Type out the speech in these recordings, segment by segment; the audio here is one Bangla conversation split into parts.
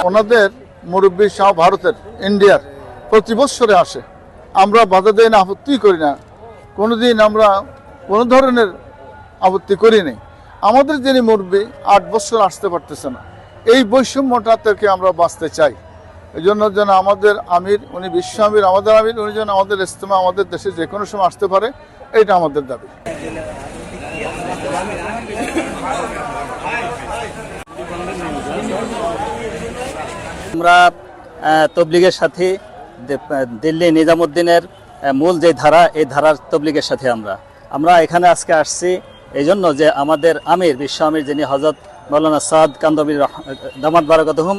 ওনাদের মুরব্বী সহ ভারতের ইন্ডিয়ার প্রতি বৎসরে আসে, আমরা বাধা দেই না, আপত্তি করি না, কোনোদিন আমরা কোনো ধরনের আপত্তি করি নাই। আমাদের যিনি মুরব্বী 8 বছর আসতে পারতেছে না, এই বৈষম্যটা থেকে আমরা বাঁচতে চাই। এই জন্য যেন আমাদের আমির, উনি বিশ্ব আমির, আমাদের আমির, উনি যেন আমাদের ইজতেমা আমাদের দেশে যে কোনো সময় আসতে পারে, এটা আমাদের দাবি। আমরা তবলিগের সাথে দিল্লি নিজামুদ্দিনের মূল যে ধারা, এই ধারার তবলিগের সাথে আমরা এখানে আজকে আসছি এই জন্য যে আমাদের আমির, বিশ্ব আমির যিনি হযরত মাওলানা সাদ কান্দবী দামাত বারাকাতুহুম,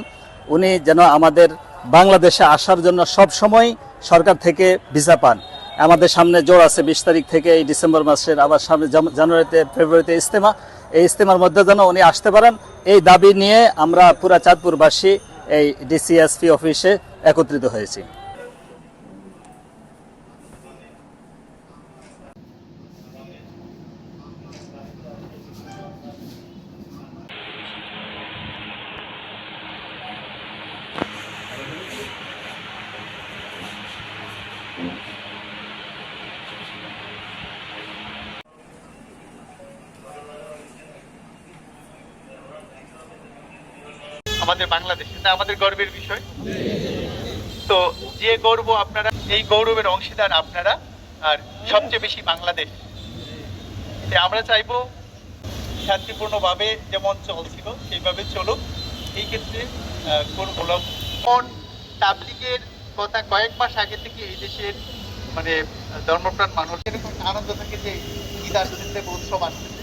উনি যেন আমাদের বাংলাদেশে আসার জন্য সব সময় সরকার থেকে ভিসা পান। আমাদের সামনে জোর আছে 20 তারিখ থেকে এই ডিসেম্বর মাসের, আবার সামনে জানুয়ারিতে ফেব্রুয়ারিতে ইজতেমা, এই ইজতেমার মধ্যে যেন উনি আসতে পারেন, এই দাবি নিয়ে আমরা পুরা চাঁদপুরবাসী এই ডিসিএসপি অফিসে একত্রিত হয়েছি। আমাদের বাংলাদেশ, এটা আমাদের গর্বের বিষয়। তো যে গর্ব আপনারা, এই গৌরবের অংশীদার আপনারা, আর সবচেয়ে বেশি বাংলাদেশ। আমরা চাইবো শান্তিপূর্ণভাবে যেমন চলছিল সেইভাবে চলুক। এই ক্ষেত্রে কোন তাবলীগের কথা কয়েক মাস আগে থেকে এই দেশের মানে ধর্মপ্রাণ মানুষের আনন্দ থাকে যে ঈদ আসতেছে, উৎসব আসতেছে।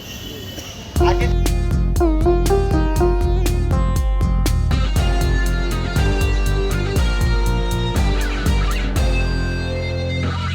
আগে